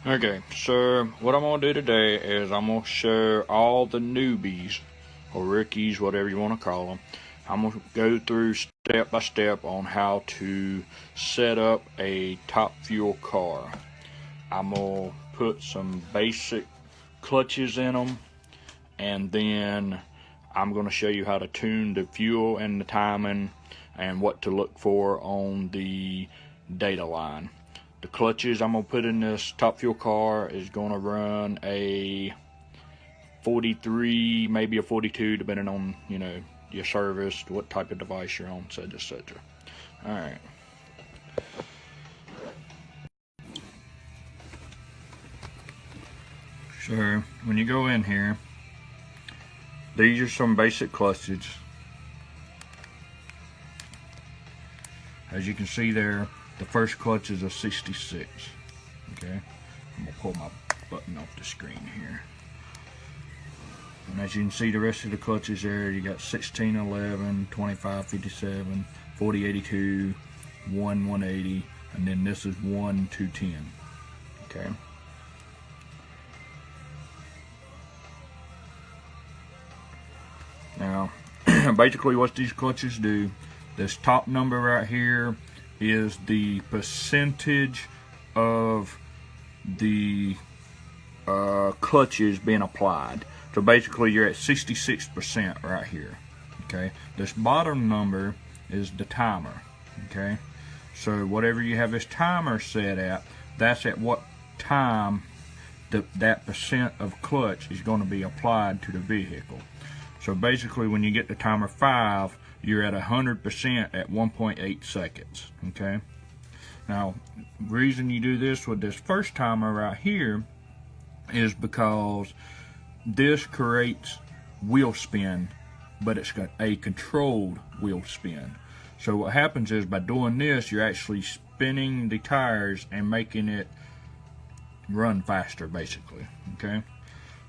Okay, so what I'm gonna do today is I'm gonna show all the newbies or rookies, whatever you want to call them. I'm gonna go through step by step on how to set up a Top Fuel car. I'm gonna put some basic clutches in them, and then I'm gonna show you how to tune the fuel and the timing and what to look for on the data line. The clutches I'm gonna put in this Top Fuel car is gonna run a 43, maybe a 42, depending on your service, what type of device you're on, etc., etc. All right. So when you go in here, these are some basic clutches. As you can see there, the first clutch is a 66. Okay, I'm gonna pull my button off the screen here. And as you can see, the rest of the clutches there, you got 1611, 2557, 4082, 1180, and then this is 1210. Okay. Now, basically what these clutches do, this top number right here is the percentage of the clutches being applied. So basically you're at 66% right here. Okay, this bottom number is the timer. Okay, so whatever you have this timer set at, that's at what time that percent of clutch is going to be applied to the vehicle. So basically when you get to timer 5, you're at 100% at 1.8 seconds. Okay, now the reason you do this with this first timer right here is because this creates wheel spin, but it's got a controlled wheel spin. So what happens is by doing this, you're actually spinning the tires and making it run faster, basically. Okay,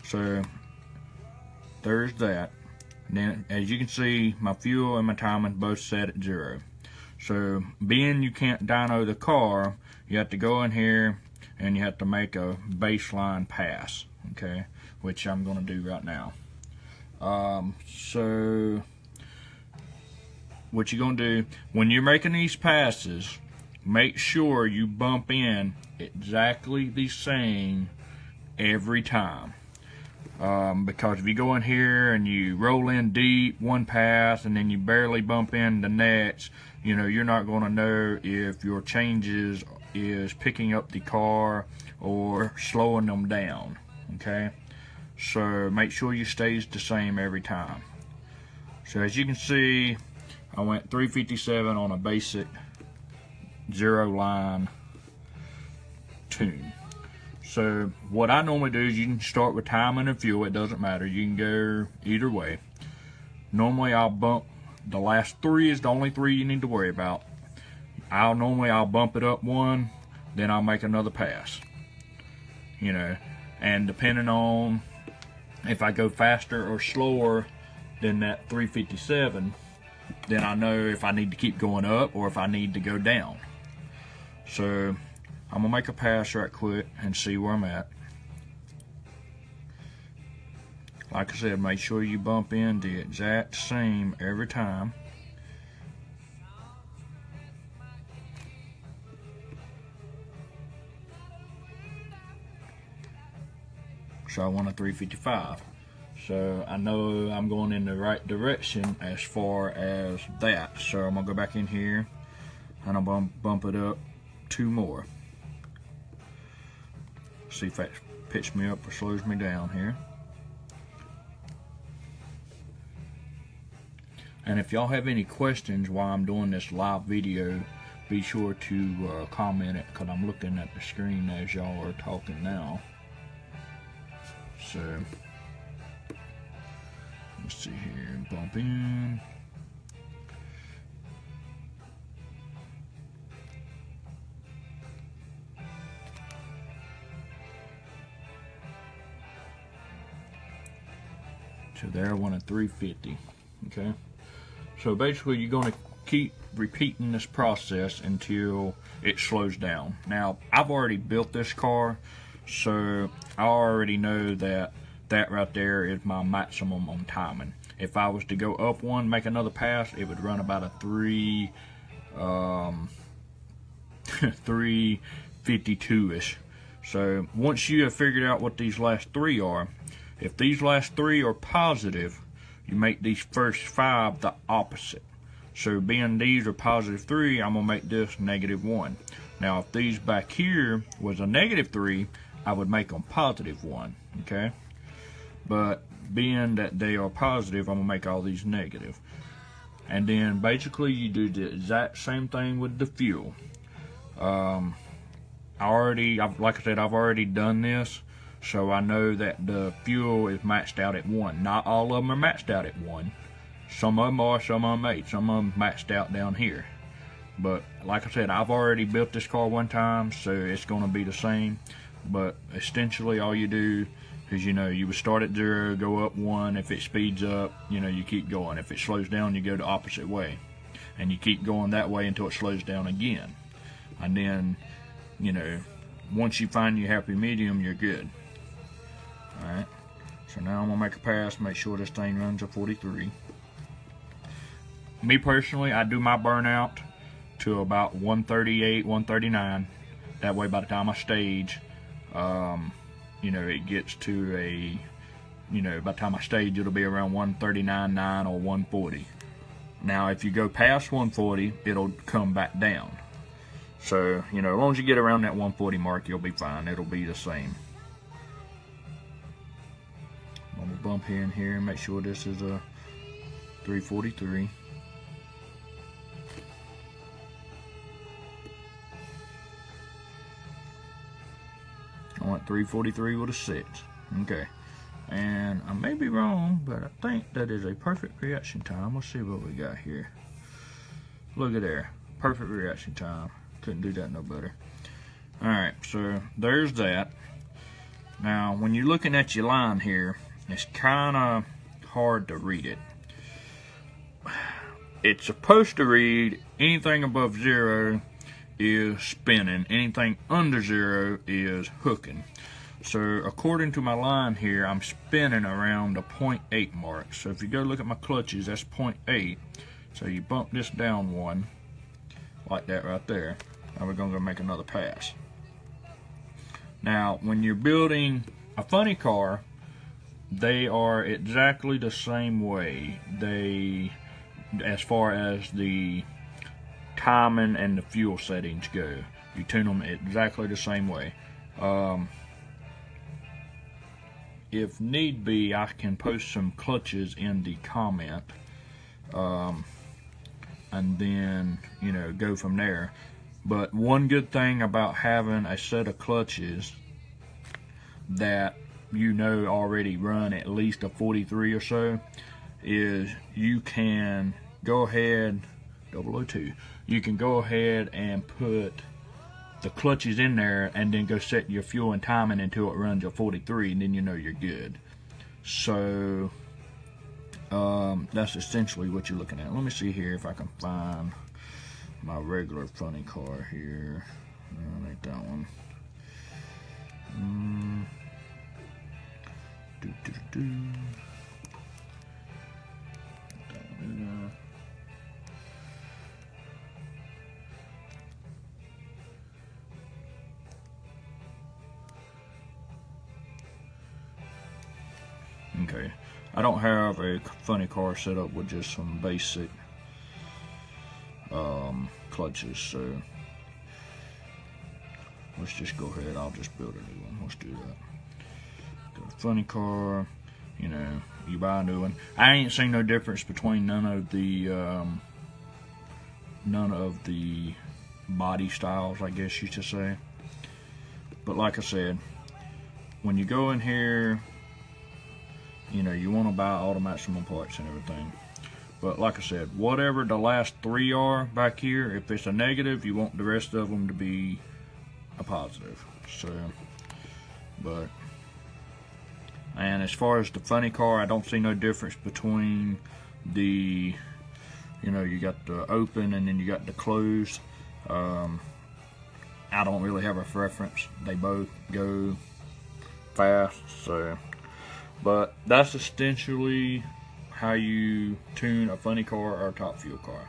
so there's that. And then as you can see, my fuel and my timing both set at 0. So being you can't dyno the car, you have to go in here and you have to make a baseline pass. Okay, which I'm going to do right now. So what you're going to do when you're making these passes, make sure you bump in exactly the same every time. Because if you go in here and you roll in deep one pass and then you barely bump in the next, you're not going to know if your changes is picking up the car or slowing them down. Okay, so make sure you stays the same every time. So as you can see, I went 357 on a basic 0 line tune. So what I normally do is you can start with timing and fuel. It doesn't matter. You can go either way. Normally I'll bump the last 3 is the only 3 you need to worry about. I'll bump it up 1, then I'll make another pass. And depending on if I go faster or slower than that 357, then I know if I need to keep going up or if I need to go down. So I'm gonna make a pass right quick and see where I'm at. Like I said, make sure you bump in the exact same every time. So I want a 355. So I know I'm going in the right direction as far as that. So I'm gonna go back in here and I'll bump it up 2 more. See if that picks me up or slows me down here. And if y'all have any questions while I'm doing this live video, be sure to comment it, because I'm looking at the screen as y'all are talking now. So let's see here, bump in. So there I want a 350. Okay, so basically you're going to keep repeating this process until it slows down. Now I've already built this car, So I already know that that right there is my maximum on timing. If I was to go up one, make another pass, it would run about a 352-ish. So once you have figured out what these last three are, if these last three are positive, you make these first five the opposite. So being these are +3, I'm going to make this -1. Now if these back here was a -3, I would make them +1, okay? But being that they are positive, I'm going to make all these negative. And then basically you do the exact same thing with the fuel. Like I said, I've already done this, so I know that the fuel is maxed out at 1. Not all of them are maxed out at 1. Some of them are, some of them ain't. Some of them maxed out down here. But like I said, I've already built this car one time, so it's going to be the same. But essentially all you do is, you would start at 0, go up 1. If it speeds up, you keep going. If it slows down, you go the opposite way. And you keep going that way until it slows down again. And then, once you find your happy medium, you're good. Alright, so now I'm going to make a pass, make sure this thing runs a 43. Me personally, I do my burnout to about 138, 139. That way by the time I stage, it gets to a, by the time I stage, it'll be around 139.9 or 140. Now, if you go past 140, it'll come back down. So, as long as you get around that 140 mark, you'll be fine. It'll be the same. I'm going to bump here and here and make sure this is a 343. I want 343 with a 6. Okay. And I may be wrong, but I think that is a perfect reaction time. Let's see what we got here. Look at there. Perfect reaction time. Couldn't do that no better. Alright, so there's that. Now, when you're looking at your line here, it's kind of hard to read it. It's supposed to read anything above 0 is spinning, anything under 0 is hooking. So according to my line here, I'm spinning around the 0.8 mark. So if you go look at my clutches, that's 0.8. So you bump this down 1, like that right there. Now we're going to go make another pass. Now, when you're building a funny car, they are exactly the same way. As far as the timing and the fuel settings go, you tune them exactly the same way. If need be, I can post some clutches in the comment, and then go from there. But one good thing about having a set of clutches that already run at least a 43 or so is you can go ahead, 002, you can go ahead and put the clutches in there and then go set your fuel and timing until it runs a 43, and then you're good. So that's essentially what you're looking at. Let me see here if I can find my regular funny car here. No, ain't that one. Okay, I don't have a funny car set up with just some basic clutches, so let's just go ahead. I'll just build a new one. Let's do that. Got a funny car, you buy a new one. I ain't seen no difference between none of the body styles, I guess you should say. But like I said, when you go in here, you want to buy all the maximum parts and everything. But like I said, whatever the last 3 are back here, if it's a negative, you want the rest of them to be a positive. So, and as far as the funny car, I don't see no difference between the, you got the open and then you got the closed. I don't really have a preference. They both go fast. So, but that's essentially how you tune a funny car or a top fuel car.